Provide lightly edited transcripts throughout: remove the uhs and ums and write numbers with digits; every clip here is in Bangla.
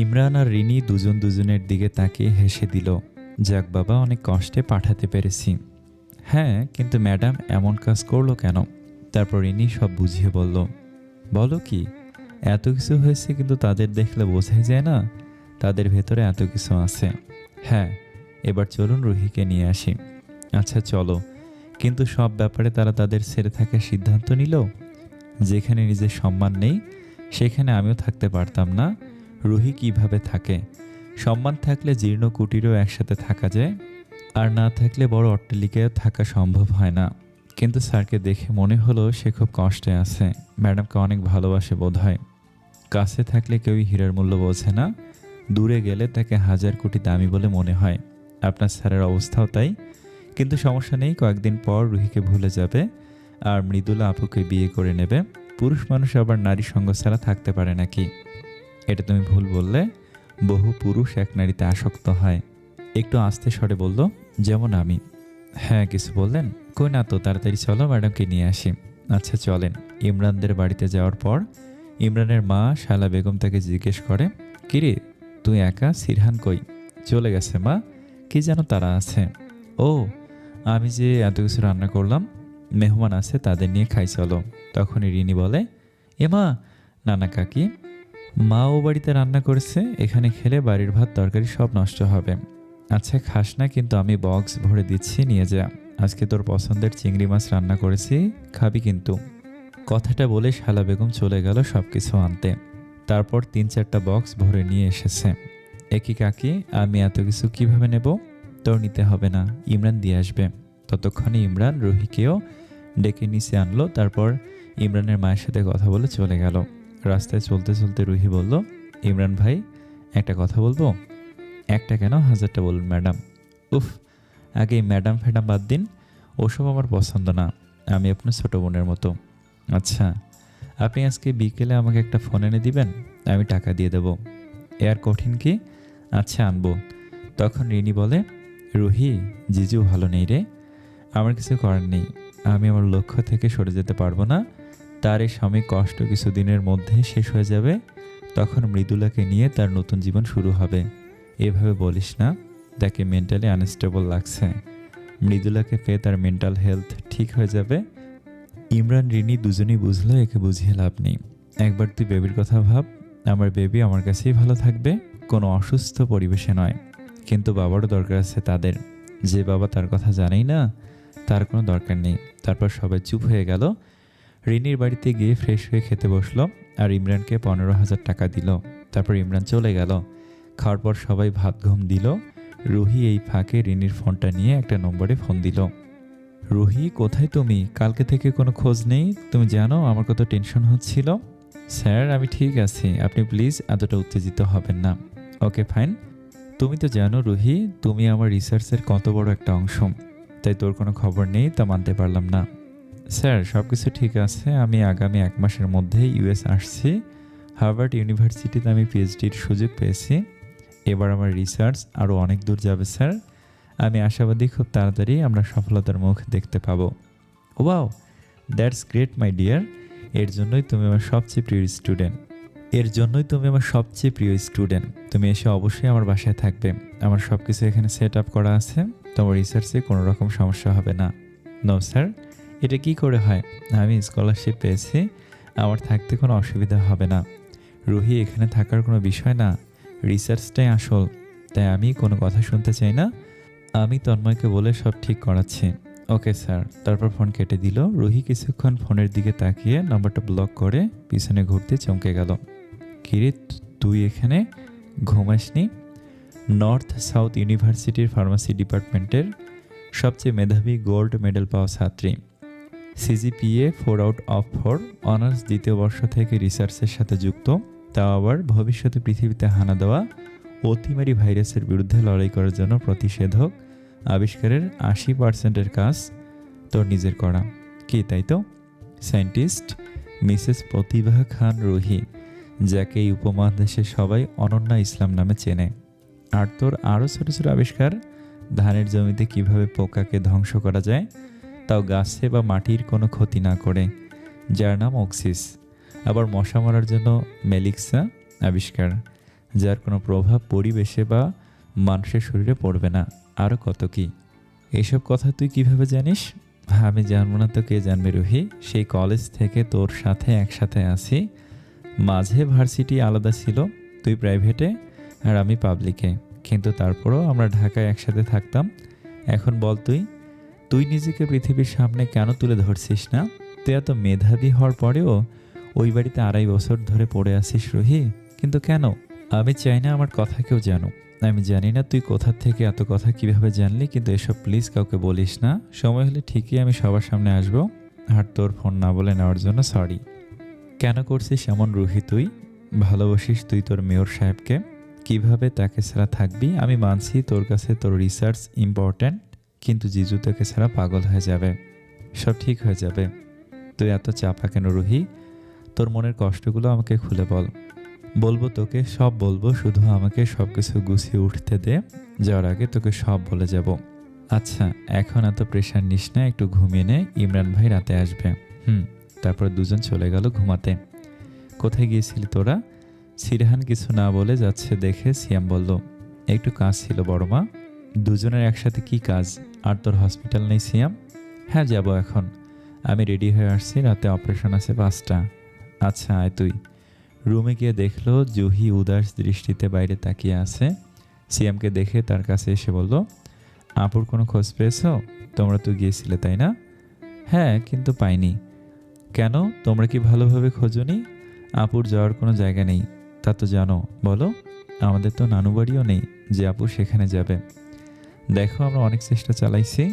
ইমরান আর রিনি দুজন দুজনের দিকে তাকিয়ে হেসে দিল। যাক বাবা, অনেক কষ্টে পাঠাতে পেরেছি। হ্যাঁ, কিন্তু ম্যাডাম এমন কাজ করলো কেন? তারপর রিনি সব বুঝিয়ে বলল। বলো কি? এত কিছু হয়েছে কিন্তু তাদের দেখলে বোঝাই যায় না তাদের ভেতরে এত কিছু আছে। হ্যাঁ, এবার চলুন রুহিকে নিয়ে আসি। আচ্ছা চলো, কিন্তু সব ব্যাপারে তারা তাদের ছেড়ে থাকার সিদ্ধান্ত নিল। যেখানে নিজের সম্মান নেই সেখানে আমিও থাকতে পারতাম না। রুহি কিভাবে থাকে? সম্মান থাকলে জীর্ণ কুটিরেও একসাথে থাকা যায়, আর না থাকলে বড় অট্টালিকায়ও থাকা সম্ভব হয় না। কিন্তু স্যারকে দেখে মনে হলো সে খুব কষ্টে আছে। ম্যাডামকে অনেক ভালোবাসে বোধহয়। কাছে থাকলে কেউই হীরার মূল্য বোঝে না, দূরে গেলে তাকে হাজার কোটি দামি বলে মনে হয়। আপনার স্যারের অবস্থাও তাই। কিন্তু সমস্যা নেই, কয়েকদিন পর রুহিকে ভুলে যাবে আর মৃদুলা আপুকে বিয়ে করে নেবে। পুরুষ মানুষ আবার নারী সঙ্গ ছাড়া থাকতে পারে নাকি? এটা তুমি ভুল বললে। বহু পুরুষ এক নারীতে আসক্ত হয়। একটু আস্তে স্বরে বলল, যেমন আমি। হ্যাঁ, কিছু বললেন? কই না তো, তাড়াতাড়ি চলো, ম্যাডামকে নিয়ে আসি। আচ্ছা চলেন। ইমরানদের বাড়িতে যাওয়ার পর ইমরানের মা শালা বেগম তাকে জিজ্ঞেস করে, কিরে তুই একা, সিরহান কই? চলে গেছে মা, কি যেন তারা আছে। ও, আমি যে এত কিছু রান্না করলাম, মেহমান আছে, তাদের নিয়ে খাই চলো। তখনই রিনি বলে, এ মা, নানা কাকি, মা ও বাড়িতে রান্না করেছে, এখানে খেলে বাড়ির ভাত তরকারি সব নষ্ট হবে। আচ্ছা খাস না, কিন্তু আমি বক্স ভরে দিচ্ছি, নিয়ে যা। আজকে তোর পছন্দের চিংড়ি মাছ রান্না করেছি, খাবি কিন্তু। কথাটা বলে শালা বেগম চলে গেল সব কিছু আনতে। তারপর 3-4টা বক্স ভরে নিয়ে এসেছে। একই কাকি, আমি এত কিছু কিভাবে নেব? তোর নিতে হবে না, ইমরান দিয়ে আসবে। ততক্ষণে ইমরান রুহিকেও ডেকে নিচে আনলো। তারপর ইমরানের মায়ের সাথে কথা বলে চলে গেল। রাস্তায় চলতে চলতে রুহি বলল, ইমরান ভাই, একটা কথা বলবো? একটা কেন, হাজারটা বলুন ম্যাডাম। উফ, আগে এই ম্যাডাম ফ্যাডাম বাদ দিন, ওসব আমার পছন্দ না। আমি আপনার ছোট বোনের মতো। আচ্ছা, আপনি আজকে বিকেলে আমাকে একটা ফোন এনে দিবেন, আমি টাকা দিয়ে দেব। এ আর কঠিন কি? আচ্ছা আনবো। তখন রিনি বলে, রুহি, জিজু ভালো নেই রে। আমার কিছু করার নেই, আমি আমার লক্ষ্য থেকে সরে যেতে পারবো না। তার এই স্বামী কষ্ট কিছুদিনের মধ্যে শেষ হয়ে যাবে, তখন মৃদুলাকে নিয়ে তার নতুন জীবন শুরু হবে। এভাবে বলিস না, তাকে মেন্টালি আনস্টেবল লাগছে। মৃদুলাকে পেয়ে তার মেন্টাল হেলথ ঠিক হয়ে যাবে। ইমরান রিনি দুজনেই বুঝলো একে বুঝিয়ে লাভ নেই। একবার তুই বেবির কথা ভাব, আমার বেবি আমার কাছেই ভালো থাকবে, কোনো অসুস্থ পরিবেশে নয়। কিন্তু বাবারও দরকার আছে তাদের। যে বাবা তার কথা জানেই না, তার কোনো দরকার নেই। তারপর সবাই চুপ হয়ে গেল। রিনির বাড়িতে গিয়ে ফ্রেশ হয়ে খেতে বসলো আর ইমরানকে 15,000 টাকা দিল। তারপর ইমরান চলে গেল। খাওয়ার পর সবাই ভাত ঘুম দিল। রুহি এই ফাঁকে রিনির ফোনটা নিয়ে একটা নম্বরে ফোন দিল। রুহি, কোথায় তুমি? কালকে থেকে কোনো খোঁজ নেই। তুমি জানো আমার কত টেনশন হচ্ছিল। স্যার, আমি ঠিক আছি, আপনি প্লিজ এতটা উত্তেজিত হবেন না। Okay fine. তুমি তো জানো রুহি, তুমি আমার রিসার্চের কত বড় একটা অংশ, তাই তোর কোনো খবর নেই তা মানতে পারলাম না। স্যার, সব কিছু ঠিক আছে, আমি আগামী 1 মাসের মধ্যেই ইউএস আসছি। হার্ভার্ড ইউনিভার্সিটিতে আমি পিএইচডির সুযোগ পেয়েছি। এবার আমার রিসার্চ আরও অনেক দূর যাবে স্যার। আমি আশাবাদী খুব তাড়াতাড়ি আমরা সফলতার মুখ দেখতে পাবো। Wow, that's great my dear. এর জন্যই তুমি আমার সবচেয়ে প্রিয় স্টুডেন্ট। তুমি এসে অবশ্যই আমার বাসায় থাকবে। আমার সব কিছু এখানে সেট আপ করা আছে, তোমার রিসার্চে কোনো রকম সমস্যা হবে না। নো স্যার, এটা কি করে হয়? আমি স্কলারশিপ পেয়েছি, আমার থাকতে কোনো অসুবিধা হবে না। রুহি, এখানে থাকার কোনো বিষয় না, রিসার্চটাই আসল। তাই আমি কোনো কথা শুনতে চাই না। আমি তন্ময়কে বলে সব ঠিক করাচ্ছি। Okay sir. তারপর ফোন কেটে দিল। রুহি কিছুক্ষণ ফোনের দিকে তাকিয়ে নাম্বারটা ব্লক করে পিছনে ঘুরতে চমকে গেল। কিরে, তুই এখানে ঘুমাসনি? নর্থ সাউথ ইউনিভার্সিটির ফার্মাসি ডিপার্টমেন্টের সবচেয়ে মেধাবী গোল্ড মেডেল পাওয়া ছাত্রী, সিজিপিএ 4/4, অনার্স 2য় বর্ষ থেকে রিসার্চের সাথে যুক্ত, তাও আবার ভবিষ্যতে পৃথিবীতে হানা দেওয়া অতিমারি ভাইরাসের বিরুদ্ধে লড়াই করার জন্য প্রতিষেধক আবিষ্কারের 80%-এর কাজ তোর নিজের করা। কি তাই তো? সায়েন্টিস্ট মিসেস প্রতিভা খান রুহি, যাকে এই উপমহাদেশে সবাই অনন্যা ইসলাম নামে চেনে। আর তোর আরও ছোট ছোট আবিষ্কার, ধানের জমিতে কিভাবে পোকাকে ধ্বংস করা যায়, তাও গাছে বা মাটির কোনো ক্ষতি না করে, যার নাম অক্সিস। আবার মশা মারার জন্য মেলিক্সা আবিষ্কার, যার কোনো প্রভাব পরিবেশে বা মানুষের শরীরে পড়বে না, আরও কত কি। এসব কথা তুই কিভাবে জানিস? আমি জানবো না তো কে জানবে রুহি? সেই কলেজ থেকে তোর সাথে একসাথে আছি। মাঝে ভার্সিটি আলাদা ছিল, তুই প্রাইভেটে আর আমি পাবলিকে, কিন্তু তারপরও আমরা ঢাকায় একসাথে থাকতাম। এখন বল তুই, তুই নিজেকে পৃথিবীর সামনে কেন তুলে ধরছিস না? তুই এত মেধাবী হওয়ার পরেও ওই বাড়িতে 2.5 বছর ধরে পড়ে আছিস রুহি, কিন্তু কেন? আমি চাই না আমার কথা কেউ জানুক। আমি জানি না তুই কোথা থেকে এত কথা কিভাবে জানলি, কিন্তু এসব প্লিজ কাউকে বলিস না। সময় হলে ঠিকই আমি সবার সামনে আসবো। আর তোর ফোন না বলে নেওয়ার জন্য সরি। কেন করছিস এমন রুহি তুই? ভালোবাসিস তুই তোর মেয়র সাহেবকে, কিভাবে তাকে ছাড়া থাকবি? আমি মানছি তোর কাছে তোর রিসার্চ ইম্পর্ট্যান্ট, কিন্তু জিজু তোকে ছাড়া পাগল হয়ে যাবে। সব ঠিক হয়ে যাবে। তুই এত চাপা কেন রুহি? তোর মনের কষ্টগুলো আমাকে খুলে বল। বলবো তোকে, সব বলবো, শুধু আমাকে সব কিছু গুছিয়ে উঠতে দে। যাওয়ার আগে তোকে সব বলে যাব। আচ্ছা, এখন এত প্রেশার নিস না, একটু ঘুমিয়ে নে। ইমরান ভাই রাতে আসবে। তারপর দুজন চলে গেল ঘুমাতে। কোথায় গিয়েছিলি তোরা? সিরহান কিছু না বলে যাচ্ছে দেখে সিয়াম বলল, একটু কাজ ছিল বড় মা। দুজনের একসাথে কি কাজ? আর তোর হসপিটাল নেই সিয়াম? হ্যাঁ, যাব এখন। আমি রেডি হয়ে আসছি, রাতে অপারেশন আছে 5টা। আচ্ছা আয় তুই। রুমে গিয়ে দেখলো জুহি উদাস দৃষ্টিতে বাইরে তাকিয়ে আছে। সিয়ামকে দেখে তার কাছে এসে বলল, আপুর কোনো খোঁজ পেয়েছো? তোমরা তো গিয়েছিলে তাই না? হ্যাঁ, কিন্তু পাইনি। কেন, তোমরা কি ভালোভাবে খোঁজনি? আপুর যাওয়ার কোনো জায়গা নেই, তা তো জানো। বলো, আমাদের তো নানু বাড়িও নেই যে আপু সেখানে যাবে। দেখো, আমরা অনেক চেষ্টা চালাইছি,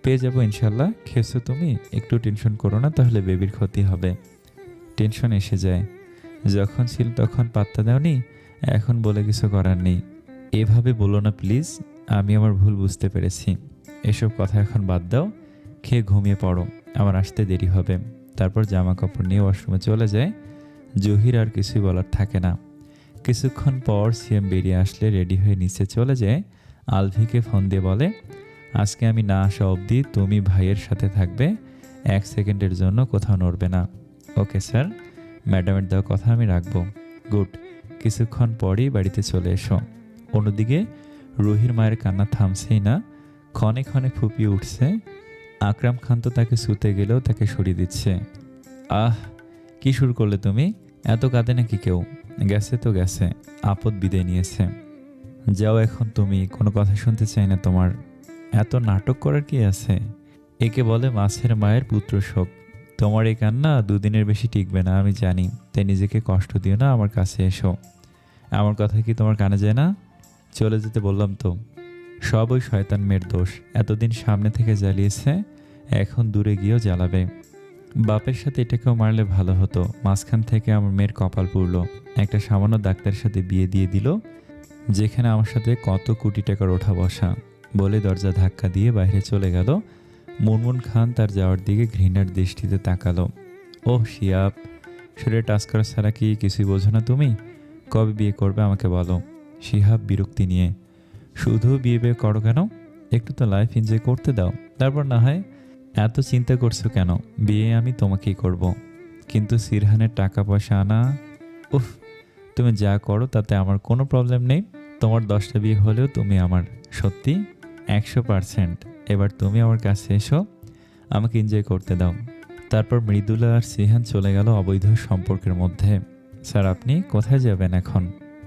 পেয়ে যাবো ইনশাল্লাহ। খেয়েছো তুমি? একটু টেনশন করো না, তাহলে বেবির ক্ষতি হবে। টেনশন এসে যায়, যখন ছিল তখন পাত্তা দাওনি, এখন বলে কিছু করার নেই। এভাবে বলো না প্লিজ, আমি আমার ভুল বুঝতে পেরেছি। এসব কথা এখন বাদ দাও, খেয়ে ঘুমিয়ে পড়ো, আমার আসতে দেরি হবে। তারপর জামা কাপড় নিয়ে ওয়াশরুমে চলে যায়। জহির আর কিছুই বলার থাকে না। কিছুক্ষণ পর সিএম বেরিয়ে আসলে রেডি হয়ে নিচে চলে যায়। আলভিকে ফোন দিয়ে বলে, আজকে আমি না আসা অবধি তুমি ভাইয়ের সাথে থাকবে, 1 সেকেন্ডের জন্য কোথাও নড়বে না। ওকে স্যার, ম্যাডামের দেওয়া কথা আমি রাখবো। গুড। কিছুক্ষণ পরই বাড়িতে চলে এসো। অন্যদিকে রুহির মায়ের কান্না থামছেই না, ক্ষণে ক্ষণে ফুপিয়ে উঠছে। আকরাম খান তো তাকে শুতে গেলেও তাকে সরিয়ে দিচ্ছে। আহ, কি শুরু করলে তুমি? এত কাঁদে নাকি কেউ? গেছে তো গেছে, আপদ বিদায় নিয়েছে। যাও এখন, তুমি কোনো কথা শুনতে চাই না তোমার। এত নাটক করার কি আছে? একে বলে মাছের মায়ের পুত্র শোক। তোমার এই কান্না 2 দিনের বেশি টিকবে না আমি জানি, তাই নিজেকে কষ্ট দিও না, আমার কাছে এসো। আমার কথা কি তোমার কানে যায় না? চলে যেতে বললাম তো। সব ওই শয়তান মেয়ের দোষ, এতদিন সামনে থেকে জ্বালিয়েছে, এখন দূরে গিয়েও জ্বালাবে। বাপের সাথে এটাকেও মারলে ভালো হতো, মাঝখান থেকে আমার মেয়ের কপাল পুড়ল। একটা সামান্য ডাক্তারের সাথে বিয়ে দিয়ে দিল, যেখানে আমার সাথে কত কোটি টাকার ওঠা বসা। বলে দরজা ধাক্কা দিয়ে বাইরে চলে গেল। মুনমুন খান তার যাওয়ার দিকে ঘৃণার দৃষ্টিতে তাকালো। ওহ শিয়াব, শরীরে টাচ করা ছাড়া কি কিছুই বোঝো না তুমি? কবে বিয়ে করবে আমাকে বলো। শিহাব বিরক্তি নিয়ে, শুধু বিয়ে করো কেন? একটু তো লাইফ এনজয় করতে দাও, তারপর না হয়। এত চিন্তা করছো কেন? বিয়ে আমি তোমাকেই করব, কিন্তু সিরহানের টাকা পয়সা আনা। উফ, তুমি যা করো তাতে আমার কোনো প্রবলেম নেই। তোমার 10টা বিয়ে হলেও তুমি আমার, সত্যি 100%। এবার তুমি আমার কাছে এসো, আমাকে এনজয় করতে দাও। তারপর মৃদুলা আর সিহান চলে গেল অবৈধ সম্পর্কের মধ্যে। স্যার, আপনি কোথায় যাবেন এখন?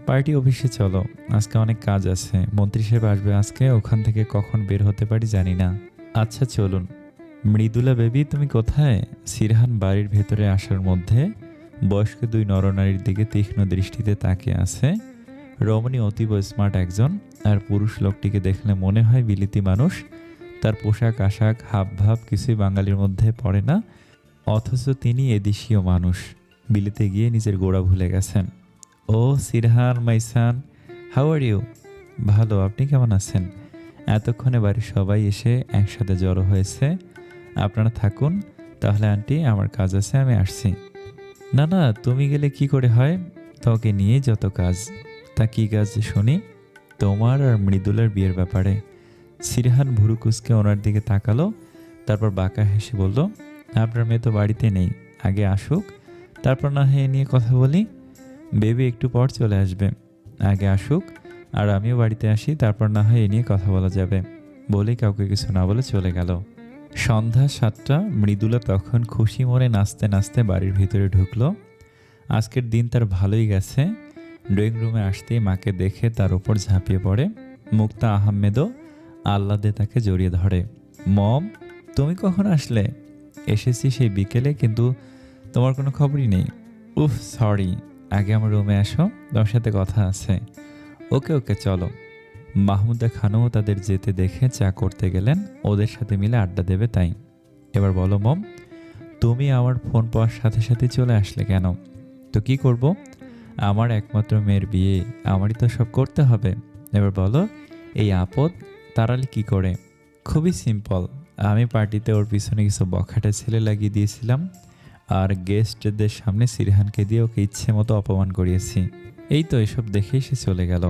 পার্টি অফিসে চলো, আজকে অনেক কাজ আছে। মন্ত্রী সাহেব আসবে আজকে, ওখান থেকে কখন বের হতে পারি জানি না। আচ্ছা চলুন। মৃদুলা বেবি, তুমি কোথায়? সিরহান বাড়ির ভেতরে আসার মধ্যে বয়স্ক 2 নরনারীর দিকে তীক্ষ্ণ দৃষ্টিতে তাকিয়ে আছে। রমণী অতীব স্মার্ট একজন, আর পুরুষ লোকটিকে দেখলে মনে হয় বিলিতি মানুষ। তার পোশাক আশাক হাবভাব কিছুই বাঙালির মধ্যে পড়ে না, অথচ তিনি এদেশীয় মানুষ। বিলিতে গিয়ে নিজের গোড়া ভুলে গেছেন। ও সিরহান, মাই সান, হাউ আর ইউ? ভালো, আপনি কেমন আছেন? এতক্ষণে বাড়ির সবাই এসে একসাথে জড়ো হয়েছে। আপনারা থাকুন তাহলে আন্টি, আমার কাজ আছে, আমি আসছি। না না, তুমি গেলে কি করে হয়? তোকে নিয়ে যত কাজ। তা কি কাজ শুনি? তোমার আর মৃদুলার বিয়ের ব্যাপারে। সিরহান ভুরু কুঁচকে ওনার দিকে তাকালো, তারপর বাঁকা হেসে বলল, আপনার মেয়ে তো বাড়িতে নেই, আগে আসুক, তারপর না হয় এ নিয়ে কথা বলি। বেবি একটু পর চলে আসবে। আগে আসুক আর আমিও বাড়িতে আসি, তারপর না হয় এ নিয়ে কথা বলা যাবে। বলেই কাউকে কিছু না বলে চলে গেল। সন্ধ্যা 7টা। মৃদুলা তখন খুশি মনে নাচতে নাচতে বাড়ির ভিতরে ঢুকলো। আজকের দিন তার ভালোই গেছে। ড্রয়িং রুমে আসতেই মাকে দেখে তার উপর ঝাঁপিয়ে পড়ে। মুক্তা আহমেদও আহ্লাদে তাকে জড়িয়ে ধরে। মম, তুমি কখন আসলে? এসেছি সেই বিকেলে, কিন্তু তোমার কোনো খবরই নেই। উফ, সরি। আগে আমার রুমে আসো, তোমার সাথে কথা আছে। ওকে ওকে, চলো। মাহমুদা খানও তাদের যেতে দেখে চা করতে গেলেন, ওদের সাথে মিলে আড্ডা দেবে তাই। এবার বলো মম, তুমি আমার ফোন পাওয়ার সাথে সাথে চলে আসলে কেন? তো কি করব? আমার একমাত্র মেয়ের বিয়ে, আমারই তো সব করতে হবে। এবার বলো, এই আপদ তাড়ালে কি করে? খুবই সিম্পল। আমি পার্টিতে ওর পিছনে কিছু বখাটে ছেলে লাগিয়ে দিয়েছিলাম, আর গেস্টদের সামনে সিরহানকে দিয়ে ওকে ইচ্ছে মতো অপমান করিয়েছি। এই তো, এসব দেখেই সে চলে গেল।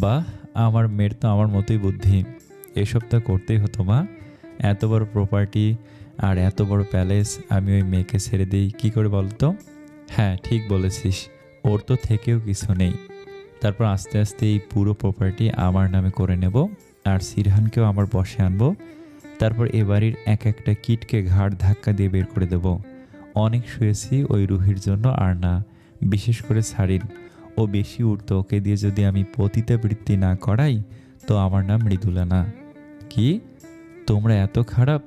বাহ, আমার মেয়ের তো আমার মতোই বুদ্ধি। এসব তো করতেই হতো মা। এত বড় প্রপার্টি আর এত বড় প্যালেস আমি ওই মেয়েকে ছেড়ে দিই কি করে বলতো? হ্যাঁ, ঠিক বলেছিস। ওর তো থেকেও কিছু নেই। তারপর আস্তে আস্তে এই পুরো প্রপার্টি আমার নামে করে নেব, আর সিরহানকেও আমার বশে আনবো। তারপর এ বাড়ির এক একটা কিটকে ঘাড় ধাক্কা দিয়ে বের করে দেব। অনেক শুয়েছি ওই রুহির জন্য, আর না, বিশেষ করে সারিন। ও বেশি উঠত, ওকে দিয়ে যদি আমি পতিতাবৃত্তি না করাই তো আমার নাম মৃদুলা না। কি, তোমরা এত খারাপ?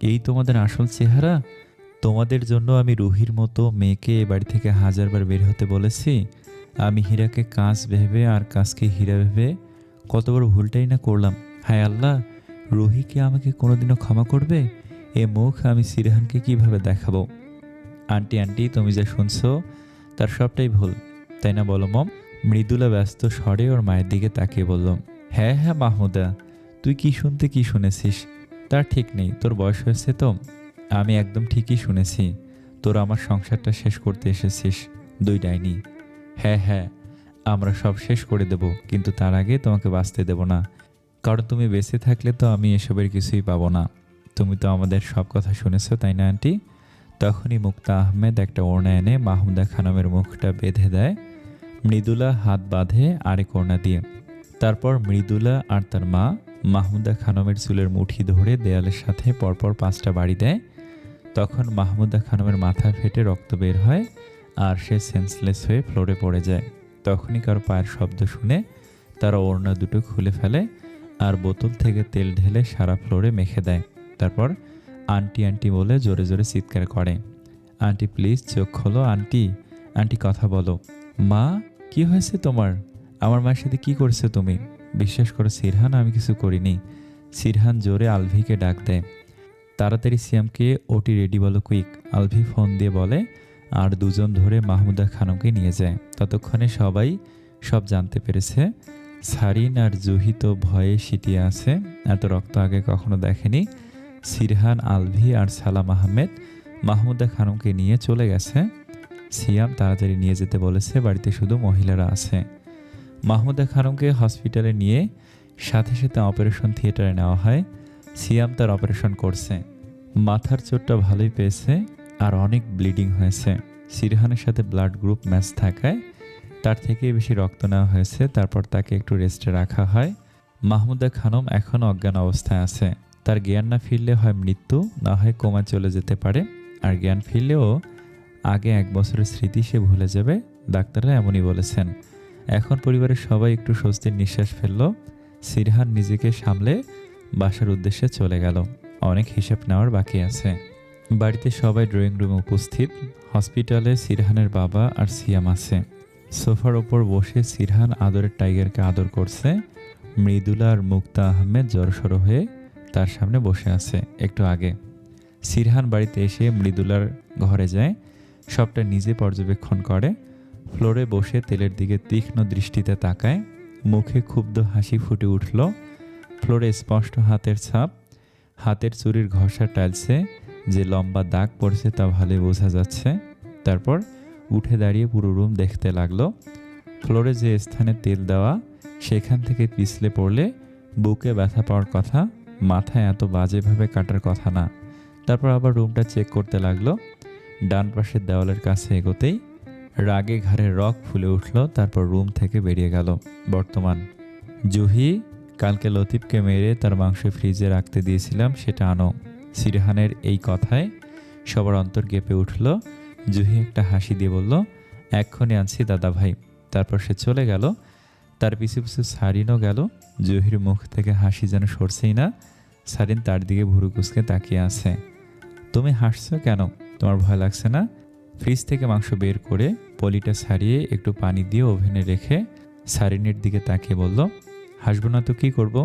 এই তোমাদের আসল চেহারা? তোমাদের জন্য আমি রুহির মতো মেয়েকে এ বাড়ি থেকে 1000বার বের হতে বলেছি। আমি হীরাকে কাঁচ ভেবে আর কাঁচকে হীরা ভেবে কত বড় ভুলটাই না করলাম। হায় আল্লাহ, রুহি কি আমাকে কোনোদিনও ক্ষমা করবে? এ মুখ আমি সিরহানকে কিভাবে দেখাবো? আন্টি আন্টি, তুমি যা শুনছো তার সবটাই ভুল, তাই না বলো মম? মৃদুলা ব্যস্ত স্বরে ওর মায়ের দিকে তাকিয়ে বলল, হ্যাঁ হ্যাঁ মাহমুদা, তুই কি শুনতে কি শুনেছিস তার ঠিক নেই। তোর বয়স হয়েছে তো। আমি একদম ঠিকই শুনেছি। তোরা আমার সংসারটা শেষ করতে এসেছিস, দুই ডাইনি। হ্যাঁ হ্যাঁ, আমরা সব শেষ করে দেব, কিন্তু তার আগে তোমাকে বাঁচতে দেব না। কারণ তুমি বেঁচে থাকলে তো আমি এসবের কিছুই পাবো না। তুমি তো আমাদের সব কথা শুনেছো, তাই না আন্টি? তখনই মুক্তা আহমেদ একটা ওড়না এনে মাহমুদা খানমের মুখটা বেঁধে দেয়। মৃদুলা হাত বাঁধে আরেক ওড়না দিয়ে। তারপর মৃদুলা আর তার মা মাহমুদা খানমের চুলের মুঠি ধরে দেয়ালের সাথে পরপর 5টা বাড়ি দেয়। তখন মাহমুদা খানমের মাথা ফেটে রক্ত বের হয়, আর সে সেন্সলেস হয়ে ফ্লোরে পড়ে যায়। তখনই কারো পায়ের শব্দ শুনে তারা ওড়না দুটো খুলে ফেলে আর বোতল থেকে তেল ঢেলে সারা ফ্লোরে মেখে দেয়। তারপর আন্টি আন্টি বলে জোরে জোরে চিৎকার করে। আন্টি প্লিজ চোখ খোলো, আন্টি আন্টি কথা বলো। মা, কি হয়েছে তোমার? আমার মায়ের সাথে কি করছো তুমি? বিশ্বাস করো সিরহান, আমি কিছু করিনি। সিরহান জোরে আলভিকে ডাক দেয়, তাড়াতাড়ি সিয়ামকে ওটি রেডি বলো, কুইক। আলভি ফোন দিয়ে বলে, আর দুজন ধরে মাহমুদা খানমকে নিয়ে যায়। ততক্ষণে সবাই সব জানতে পেরেছে। সারিন আর জুহি তো ভয়ে সিটিয়ে আছে, এত রক্ত আগে কখনো দেখেনি। সিরহান, আলভি আর সালাম আহমেদ মাহমুদা খানমকে নিয়ে চলে গেছে। সিয়াম তাড়াতাড়ি নিয়ে যেতে বলেছে, বাড়িতে শুধু মহিলারা আছে। মাহমুদা খানমকে হসপিটালে নিয়ে সাথে সাথে অপারেশন থিয়েটারে নেওয়া হয়। সিয়াম তার অপারেশন করছে। মাথার চোটটা ভালোই পেয়েছে, আর অনেক ব্লিডিং হয়েছে। সিরহানের সাথে ব্লাড গ্রুপ ম্যাচ থাকায় তার থেকে বেশি রক্ত নেওয়া হয়েছে। তারপর তাকে একটু রেস্টে রাখা হয়। মাহমুদা খানম এখনও অজ্ঞান অবস্থায় আছে। তার জ্ঞান না ফিরলে হয় মৃত্যু, না হয় কোমা চলে যেতে পারে। আর জ্ঞান ফিরলেও আগে 1 বছরের স্মৃতি সে ভুলে যাবে, ডাক্তাররা এমনই বলেছেন। এখন পরিবারের সবাই একটু স্বস্তির নিঃশ্বাস ফেলল। সিরহান নিজেকে সামলে বাসার উদ্দেশ্যে চলে গেল। অনেক হিসাব নেওয়ার বাকি আছে। বাড়িতে সবাই ড্রয়িং রুমে উপস্থিত। হসপিটালে সিরহানের বাবা আর সিয়াম আছে। সোফার ওপর বসে সিরহান আদরের টাইগারকে আদর করছে। মৃদুলা আর মুক্তা আহমেদ জড়সড় হয়ে তার সামনে বসে আছে। একটু আগে সিরহান বাড়িতে এসে মৃদুলার ঘরে যায়, সবটা নিজে পর্যবেক্ষণ করে। ফ্লোরে বসে তেলের দিকে তীক্ষ্ণ দৃষ্টিতে তাকায়। মুখে ক্ষুব্ধ হাসি ফুটে উঠল। ফ্লোরে স্পষ্ট হাতের ছাপ। হাতের চুরির ঘষা টাইলসে যে লম্বা দাগ পড়েছে তা ভালোই বোঝা যাচ্ছে। তারপর উঠে দাঁড়িয়ে পুরো রুম দেখতে লাগলো। ফ্লোরে যে স্থানে তেল দেওয়া, সেখান থেকে পিছলে পড়লে বুকে ব্যথা পাওয়ার কথা, মাথায় এত বাজেভাবে কাটার কথা না। তারপর আবার রুমটা চেক করতে লাগলো। ডান পাশের দেওয়ালের কাছে এগোতেই রাগে ঘাড়ের রগ ফুলে উঠল, তারপর রুম থেকে বেরিয়ে গেল। বর্তমান। জুহি, কালকে লতিফকে মেরে তার মাংস ফ্রিজে রাখতে দিয়েছিলাম, সেটা আনো। সিরহানের এই কথায় সবার অন্তর কেঁপে উঠল। জুহি একটা হাসি দিয়ে বলল, এক্ষুনি আনছি দাদা ভাই। তারপর সে চলে গেল। তার পিছু পিছু সারিনও গেল। জুহির মুখ থেকে হাসি যেন সরছেই না। সারিন তার দিকে ভুরু কুঁচকে তাকিয়ে আছে। তুমি হাসছো কেন? তোমার ভয় লাগছে না? ফ্রিজ থেকে মাংস বের করে পলিটা ছাড়িয়ে একটু পানি দিয়ে ওভেনে রেখে সারিনের দিকে তাকিয়ে বলল, হাসবো না তো কী করব?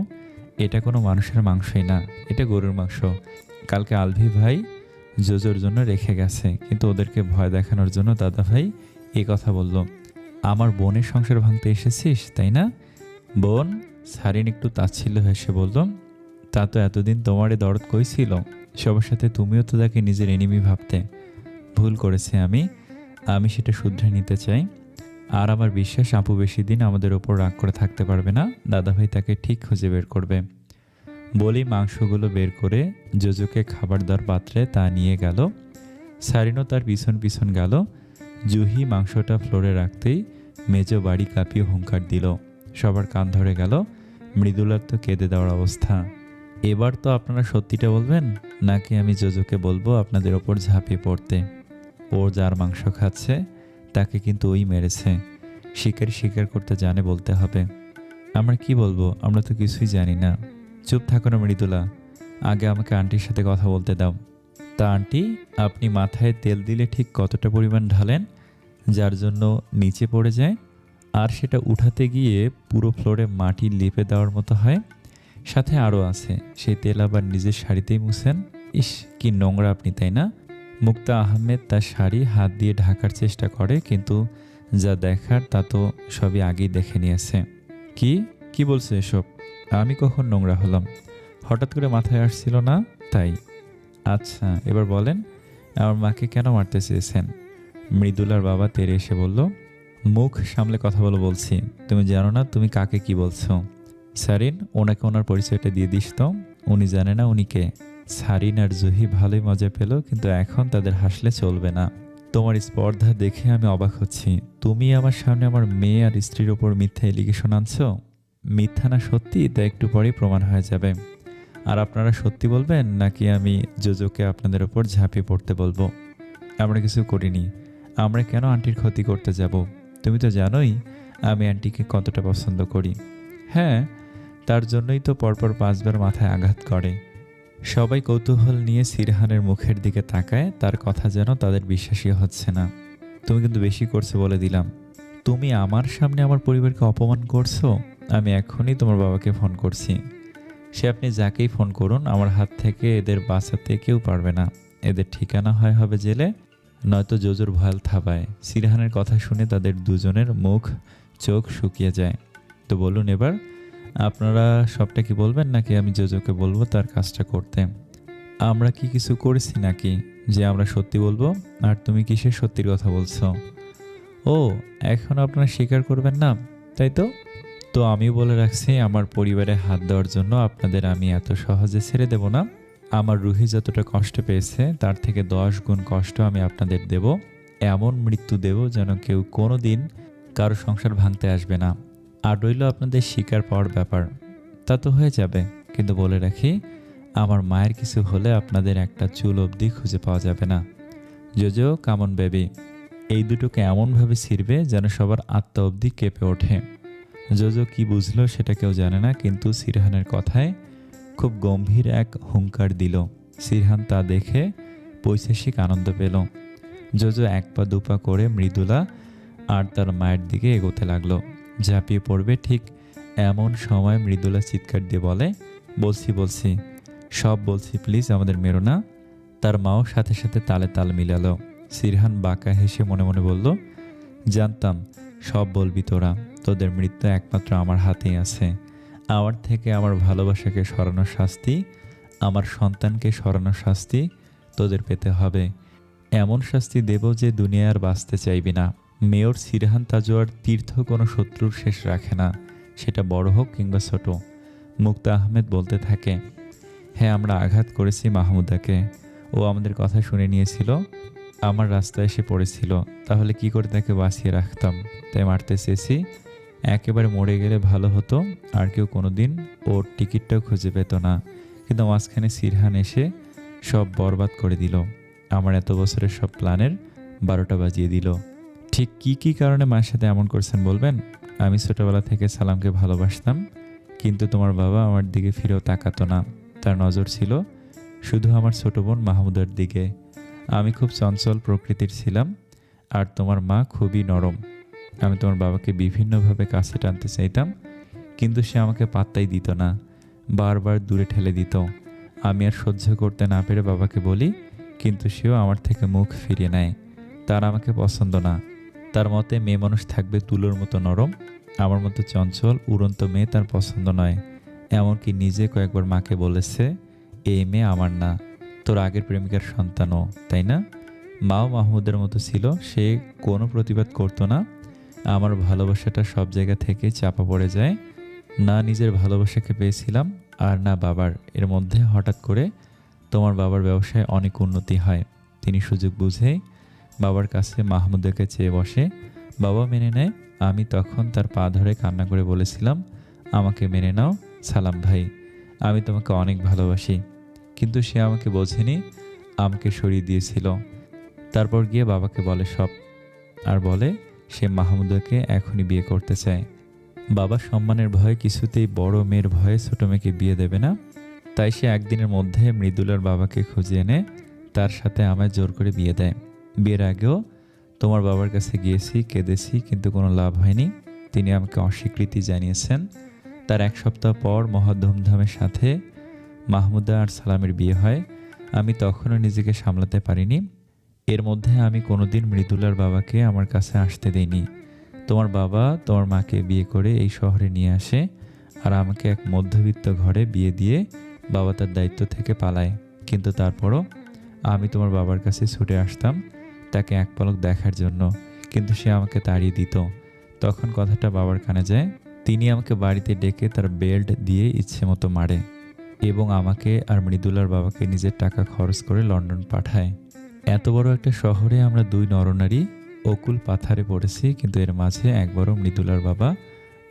এটা কোনো মানুষের মাংসই না, এটা গরুর মাংস। কালকে আলভি ভাই জোজোর জন্য রেখে গেছে, কিন্তু ওদেরকে ভয় দেখানোর জন্য দাদা ভাই এই কথা বলল। আমার বোনের সংসার ভাঙতে এসেছিস, তাই না? বোন? সারিন একটু তাচ্ছিল্য হেসে বলল, তা তো এতদিন তোমারই দরদ কই ছিল? সবার সাথে তুমিও তো তাকে নিজের এনিমি ভাবতে। ভুল করেছি আমি সেটা শুধরে নিতে চাই। আর আমার বিশ্বাস আপু বেশি দিন আমাদের ওপর রাগ করে থাকতে পারবে না। দাদাভাই তাকে ঠিক খুঁজে বের করবে। বলি মাংসগুলো বের করে জোজোকে খাবার দেওয়ার পাত্রে তা নিয়ে গেল। সারিনও তার পিছন পিছন গেল। জুহি মাংসটা ফ্লোরে রাখতেই মেজো বাড়ি কাঁপিয়ে হুঙ্কার দিল। সবার কান ধরে গেল। মৃদুলার তো কেঁদে দেওয়ার অবস্থা। এবার তো আপনারা সত্যিটা বলবেন, নাকি আমি জোজোকে বলবো আপনাদের ওপর ঝাঁপিয়ে পড়তে? ও যার মাংস খাচ্ছে তাকে কিন্তু ওই মেরেছে। শিকারি শিকার করতে জানে বলতে হবে। আমরা কি বলবো? আমরা তো কিছুই জানি না। চুপ থাকো না মৃদুলা, আগে আমাকে আন্টির সাথে কথা বলতে দাও। তা আন্টি, আপনি মাথায় তেল দিলে ঠিক কতটা পরিমাণ ঢালেন যার জন্য নিচে পড়ে যায়, আর সেটা উঠাতে গিয়ে পুরো ফ্লোরে মাটি লেপে দেওয়ার মতো হয়? সাথে আরও আছে, সেই তেল আবার নিজের শাড়িতেই মুছেন। ইস, কি নোংরা আপনি, তাই না? মুক্তা আহমেদ তার শাড়ি হাত দিয়ে ঢাকার চেষ্টা করে, কিন্তু যা দেখার তা তো সবই আগেই দেখে নিয়েছে। কি কি বলছে এসব? আমি কখন নোংরা হলাম? হঠাৎ করে মাথায় আসছিল না তাই। আচ্ছা, এবার বলেন আমার মাকে কেন মারতে চেয়েছেন? মৃদুলার বাবা তেরে এসে বলল, মুখ সামলে কথা বলো বলছি। তুমি জানো না তুমি কাকে কি বলছো? সারিন, ওনাকে ওনার পরিচয়টা দিয়ে দিস তো। উনি জানে না উনি কে। সারিন আর জুহি ভালোই মজা পেল, কিন্তু এখন তাদের হাসলে চলবে না। তোমার স্পর্ধা দেখে আমি অবাক হচ্ছি। তুমি আমার সামনে আমার মেয়ে আর স্ত্রীর ওপর মিথ্যা এলিগেশন আনছো। মিথ্যা না সত্যি তা একটু পরেই প্রমাণ হয়ে যাবে। আর আপনারা সত্যি বলবেন, নাকি আমি জোজোকে আপনাদের ওপর ঝাঁপিয়ে পড়তে বলবো? আমরা কিছু করিনি। আমরা কেন আন্টির ক্ষতি করতে যাব? তুমি তো জানোই আমি আন্টিকে কতটা পছন্দ করি। হ্যাঁ, তার জন্যই তো পরপর 5 বার মাথায় আঘাত করে। সবাই কৌতূহল নিয়ে সিরহানের মুখের দিকে তাকায়। তার কথা যেন তাদের বিশ্বাসই হচ্ছে না। তুমি কিন্তু বেশি করছো বলে দিলাম। তুমি আমার সামনে আমার পরিবারকে অপমান করছো। আমি এখনই তোমার বাবাকে ফোন করছি। সে আপনি যাকেই ফোন করুন, আমার হাত থেকে এদের বাঁচাতে কেউ পারবে না। এদের ঠিকানা হবে জেলে, নয়তো জোজোর ভয়াল থাবায়। সিরহানের কথা শুনে তাদের দুজনের মুখ চোখ শুকিয়ে যায়। তো বলুন এবার, আপনারা সবটা কি বলবেন, নাকি আমি জোজোকে বলবো তার কাজটা করতে? আমরা কি কিছু করেছি নাকি যে আমরা সত্যি বলবো? আর তুমি কিসের সত্যির কথা বলছো? ও, এখন আপনারা স্বীকার করবেন না, তাই তো? তো আমি বলে রাখছি, আমার পরিবারে হাত দেওয়ার জন্য আপনাদের আমি এত সহজে ছেড়ে দেব না। আমার রুহি যতটা কষ্ট পেয়েছে তার থেকে 10 গুণ কষ্ট আমি আপনাদের দেব। এমন মৃত্যু দেব যেন কেউ কোনো দিন কারো সংসার ভাঙতে আসবে না। আর রইল আপনাদের শিকার পাওয়ার ব্যাপার, তা তো হয়ে যাবে, কিন্তু বলে রাখি, আমার মায়ের কিছু হলে আপনাদের একটা চুল অবধি খুঁজে পাওয়া যাবে না। জোজো, কামন বেবি, এই দুটোকে এমনভাবে ছিঁড়বে যেন সবার আত্মা অবধি কেঁপে ওঠে। জোজো কি বুঝলো সেটা কেউ জানে না, কিন্তু সিরহানের কথায় খুব গম্ভীর এক হুঙ্কার দিল। সিরহান তা দেখে পৈশাসিক আনন্দ পেল। জোজো 1 পা 2 পা করে মৃদুলা আর তার মায়ের দিকে এগোতে লাগলো। ঝাঁপিয়ে পড়বে ঠিক এমন সময় মৃদুলা চিৎকার দিয়ে বলে, বলছি সব বলছি, প্লিজ আমাদের মেরো না। তার মাও সাথে সাথে তালে তাল মিলালো। সিরহান বাঁকা হেসে মনে মনে বলল, জানতাম সব বলবি তোরা। তোদের মৃত্যু একমাত্র আমার হাতেই আছে। আমার থেকে আমার ভালোবাসাকে সরানোর শাস্তি, আমার সন্তানকে সরানোর শাস্তি তোদের পেতে হবে। এমন শাস্তি দেব যে দুনিয়া আর বাঁচতে চাইবি না। মেয়র সিরহান তাজওয়ার তীর্থ কোনো শত্রুর শেষ রাখে না, সেটা বড় হোক কিংবা ছোট। মুক্তা আহমেদ বলতে থাকে, হ্যাঁ, আমরা আঘাত করেছি মাহমুদাকে। ও আমাদের কথা শুনে নিয়েছিল। আমার রাস্তায় এসে পড়েছিল, তাহলে কি করে তাকে বাঁচিয়ে রাখতাম? তাই মারতে চেয়েছি। একেবারে মরে গেলে ভালো হতো, আর কেউ কোনোদিন ওর টিকিটটাও খুঁজে পেত না। কিন্তু মাঝখানে সিরহান এসে সব বরবাদ করে দিল। আমার এত বছরের সব প্ল্যানের 12টা বাজিয়ে দিল। ঠিক কি কারণে মায়ের সাথে এমন করছেন বলবেন? আমি ছোটবেলা থেকে সালামকে ভালোবাসতাম, কিন্তু তোমার বাবা আমার দিকে ফিরেও তাকাতো না। তার নজর ছিল শুধু আমার ছোট বোন মাহমুদার দিকে। আমি খুব চঞ্চল প্রকৃতির ছিলাম, আর তোমার মা খুবই নরম। আমি তোমার বাবাকে বিভিন্নভাবে কাছে টানতে চাইতাম, কিন্তু সে আমাকে পাত্তাই দিত না, বারবার দূরে ঠেলে দিত। আমি আর সহ্য করতে না পেরে বাবাকে বলি, কিন্তু সেও আমার থেকে মুখ ফিরিয়ে নেয়। তার আমাকে পছন্দ না। তার মতে মেয়ে মানুষ থাকবে তুলোর মতো নরম, আমার মতো চঞ্চল উড়ন্ত মেয়ে তার পছন্দ নয়। এমনকি নিজে কয়েকবার মাকে বলেছে, এই মেয়ে আমার না, তোর আগের প্রেমিকার সন্তানও, তাই না? মাও মাহমুদের মতো ছিল, সে কোনো প্রতিবাদ করতো না। আমার ভালোবাসাটা সব জায়গা থেকে চাপা পড়ে যায়। না নিজের ভালোবাসাকে পেয়েছিলাম, আর না বাবার। এর মধ্যে হঠাৎ করে তোমার বাবার ব্যবসায় অনেক উন্নতি হয়। তিনি সুযোগ বুঝেই বাবার কাছে মাহমুদাকে চেয়ে বসে। বাবা মেনে নেয়। আমি তখন তার পা ধরে কান্না করে বলেছিলাম, আমাকে মেনে নাও সালাম ভাই, আমি তোমাকে অনেক ভালোবাসি। কিন্তু সে আমাকে বোঝেনি, আমাকে সরিয়ে দিয়েছিল। তারপর গিয়ে বাবাকে বলে সব, আর বলে সে মাহমুদাকে এখনই বিয়ে করতে চায়। বাবা সম্মানের ভয়ে কিছুতেই বড় মেয়ের ভয়ে ছোট মেয়েকে বিয়ে দেবে না। তাই সে একদিনের মধ্যে মৃদুলার বাবাকে খুঁজে এনে তার সাথে আমায় জোর করে বিয়ে দেয়। বিয়ের আগেও তোমার বাবার কাছে গিয়েছি, কেঁদেছি, কিন্তু কোনো লাভ হয়নি। তিনি আমাকে অস্বীকৃতি জানিয়েছেন। তার 1 সপ্তাহ পর মহা ধুমধামের সাথে মাহমুদা আর সালামের বিয়ে হয়। আমি তখনও নিজেকে সামলাতে পারিনি। এর মধ্যে আমি কোনোদিন মৃদুলার বাবাকে আমার কাছে আসতে দেইনি। তোমার বাবা তোমার মাকে বিয়ে করে এই শহরে নিয়ে আসে, আর আমাকে এক মধ্যবিত্ত ঘরে বিয়ে দিয়ে বাবা তার দায়িত্ব থেকে পালায়। কিন্তু তারপরও আমি তোমার বাবার কাছে ছুটে আসতাম তাকে এক পলক দেখার জন্য, কিন্তু সে আমাকে তাড়িয়ে দিত। তখন কথাটা বাবার কানে যায়। তিনি আমাকে বাড়িতে ডেকে তার বেল্ট দিয়ে ইচ্ছে মতো মারে এবং আমাকে আর মৃদুলার বাবাকে নিজের টাকা খরচ করে লন্ডন পাঠায়। এত বড় একটা শহরে আমরা 2 নরনারী অকুল পাথারে পড়েছি, কিন্তু এর মাঝে একবারও মৃদুলার বাবা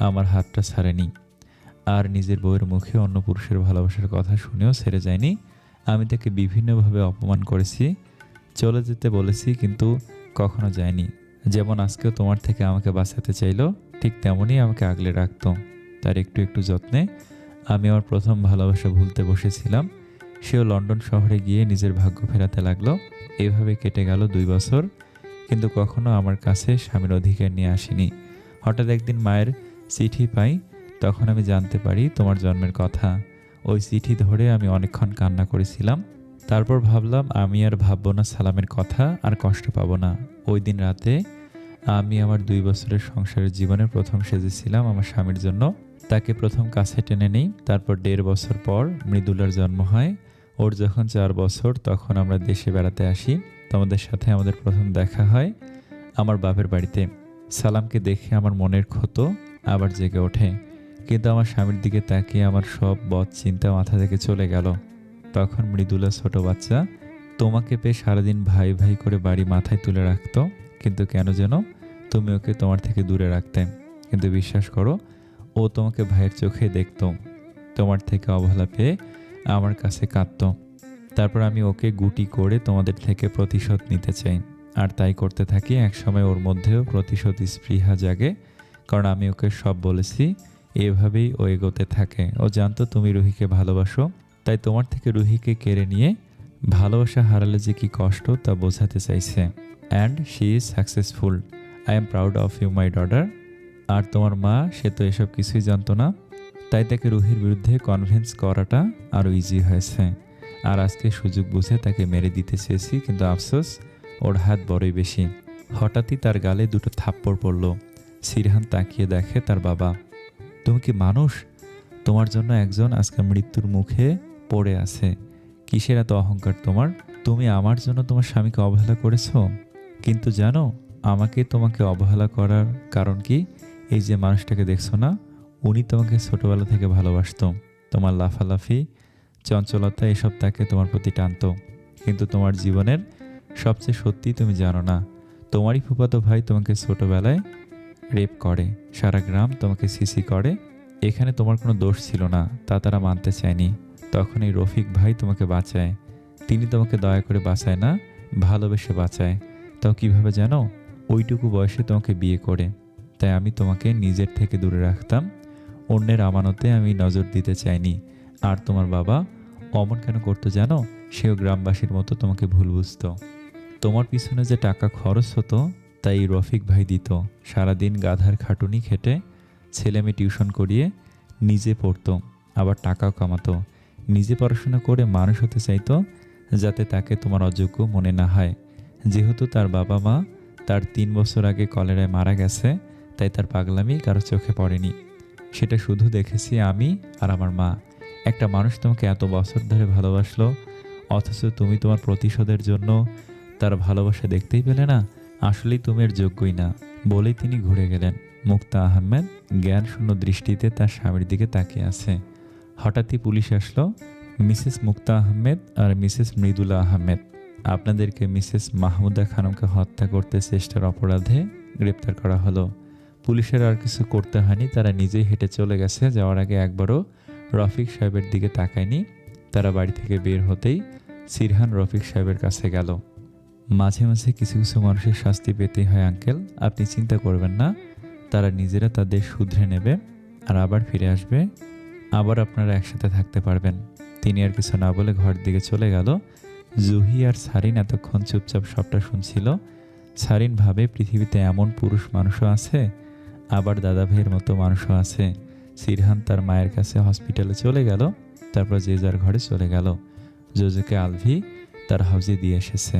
আমার হাতটা ছাড়েনি, আর নিজের বউয়ের মুখে অন্য পুরুষের ভালোবাসার কথা শুনেও ছেড়ে যায়নি। আমি তাকে বিভিন্নভাবে অপমান করেছি, চলে যেতে বলেছি, কিন্তু কখনো যায়নি। যেমন আজকেও তোমার থেকে আমাকে বাঁচাতে চাইলো, ঠিক তেমনই আমাকে আগলে রাখতো। তার একটু একটু যত্নে আমি আমার প্রথম ভালোবাসা ভুলতে বসেছিলাম। সেও লন্ডন শহরে গিয়ে নিজের ভাগ্য ফেরাতে লাগলো। এভাবে কেটে গেল 2 বছর, কিন্তু কখনো আমার কাছে স্বামীর অধিকার নিয়ে আসেনি। হঠাৎ একদিন মায়ের চিঠি পাই, তখন আমি জানতে পারি তোমার জন্মের কথা। ওই চিঠি ধরে আমি অনেকক্ষণ কান্না করেছিলাম। তারপর ভাবলাম আমি আর ভাববো না সালামের কথা, আর কষ্ট পাবো না। ওই দিন রাতে আমি আমার 2 বছরের সংসারের জীবনের প্রথম সেজেছিলাম আমার স্বামীর জন্য। তাকে প্রথম কাছে টেনে নেই। তারপর 1.5 বছর পর মৃদুলার জন্ম হয়। ওর যখন 4 বছর, তখন আমরা দেশে বেড়াতে আসি। তোমাদের সাথে আমাদের প্রথম দেখা হয় আমার বাপের বাড়িতে। সালামকে দেখে আমার মনের ক্ষত আবার জেগে ওঠে, কিন্তু আমার স্বামীর দিকে তাকিয়ে আমার সব বদ চিন্তা মাথা থেকে চলে গেল। তখন মৃদুলা ছোট বাচ্চা, তোমাকে পেয়ে সারাদিন ভাই ভাই করে বাড়ি মাথায় তুলে রাখতো, কিন্তু কেন যেন তুমি ওকে তোমার থেকে দূরে রাখতে। কিন্তু বিশ্বাস করো, ও তোমাকে ভাইয়ের চোখে দেখতো। তোমার থেকে অবহেলা পেয়ে আমার কাছে কাঁদতো। তারপর আমি ওকে গুটি করে তোমাদের থেকে প্রতিশোধ নিতে চাই, আর তাই করতে থাকি। একসময় ওর মধ্যেও প্রতিশোধ স্পৃহা জাগে, কারণ আমি ওকে সব বলেছি। এভাবেই ও এগোতে থাকে। ও জানতো তুমি রুহিকে ভালোবাসো, তাই তোমার থেকে রুহিকে কেড়ে নিয়ে ভালোবাসা হারালে যে কি কষ্ট তা বোঝাতে চাইছে। And she is successful. I am proud of you my daughter. আর তোমার মা, সে তো এসব কিছুই জানতো না, তাই তাকে রুহির বিরুদ্ধে কনভিন্স করাটা আরও ইজি হয়েছে। আর আজকে সুযোগ বুঝে তাকে মেরে দিতে চেয়েছি, কিন্তু আফসোস ওর হাত বড়ই বেশি। হঠাৎই তার গালে 2টো থাপ্পড় পড়ল। সিরহান তাকিয়ে দেখে তার বাবা। তুমি কি মানুষ? তোমার জন্য একজন আজকে মৃত্যুর মুখে পড়ে আছে। কিসের এত অহংকার তোমার? তুমি আমার জন্য তোমার স্বামীকে অবহেলা করেছো, কিন্তু জানো আমাকে তোমাকে অবহেলা করার কারণ কি? এই যে মানুষটাকে দেখছো না, উনি তোমাকে ছোটবেলা থেকে ভালোবাসতো। তোমার লাফালাফি, চঞ্চলতা এসব তাকে তোমার প্রতি টানতো, কিন্তু তোমার জীবনের সবচেয়ে সত্যি তুমি জানো না, তোমারই ফুফাতো ভাই তোমাকে ছোটবেলায় রেপ করে, সারা গ্রাম তোমাকে সিসি করে। এখানে তোমার কোনো দোষ ছিল না, তা তারা মানতে চায়নি। তখন এই রফিক ভাই তোমাকে বাঁচায়। তিনি তোমাকে দয়া করে বাঁচায় না, ভালোবেসে বাঁচায়। তাও কিভাবে জানো? ওইটুকু বয়সে তোমাকে বিয়ে করে। তাই আমি তোমাকে নিজের থেকে দূরে রাখতাম, অন্যের আমানতে আমি নজর দিতে চাইনি। আর তোমার বাবা অমন কেন করতো জানো? সেও গ্রামবাসীর মতো তোমাকে ভুল বুঝতো। তোমার পিছনে যে টাকা খরচ হতো তাই এই রফিক ভাই দিত। সারাদিন গাধার খাটুনি খেটে ছেলেমেয়ে টিউশন করিয়ে নিজে পড়তো, আবার টাকাও কামাতো। নিজে পড়াশোনা করে মানুষ হতে চাইতো, যাতে তাকে তোমার অযোগ্য মনে না হয়। যেহেতু তার বাবা মা তার 3 বছর আগে কলেরায় মারা গেছে, তাই তার পাগলামি কারো চোখে পড়েনি। সেটা শুধু দেখেছি আমি আর আমার মা। একটা মানুষ তোমাকে এত বছর ধরে ভালোবাসলো, অথচ তুমি তোমার প্রতিশোধের জন্য তার ভালোবাসা দেখতেই পেলে না। আসলেই তুমি এর যোগ্যই না, বলেই তিনি ঘুরে গেলেন। মুক্তা আহমেদ জ্ঞান শূন্য দৃষ্টিতে তার স্বামীর দিকে তাকিয়ে আছে। হঠাৎই পুলিশ আসলো। মিসেস মুক্তা আহমেদ আর মিসেস মৃদুলা আহমেদ, আপনাদেরকে মিসেস মাহমুদা খানমকে হত্যা করতে চেষ্টার অপরাধে গ্রেপ্তার করা হলো। পুলিশের আর কিছু করতে হয়নি, তারা নিজেই হেঁটে চলে গেছে। যাওয়ার আগে একবারও রফিক সাহেবের দিকে তাকায়নি। তারা বাড়ি থেকে বের হতেই সিরহান রফিক সাহেবের কাছে গেল। মাঝে মাঝে কিছু কিছু মানুষের শাস্তি পেতেই হয় আঙ্কেল, আপনি চিন্তা করবেন না, তারা নিজেরা তাদের শুধরে নেবে আর আবার ফিরে আসবে, আবার আপনারা একসাথে থাকতে পারবেন। তিনি আর কিছু না বলে ঘর দিকে চলে গেল। জুহি আর সারিন এতক্ষণ চুপচাপ সবটা শুনছিল। সারিন ভাবে পৃথিবীতে এমন পুরুষ মানুষও আছে, আবার দাদা ভাইয়ের মতো মানুষও আছে। সিরহান তার মায়ের কাছে হসপিটালে চলে গেল, তারপর যে যার ঘরে চলে গেল। জোজোকে আলভি তার হাউজে দিয়ে এসেছে।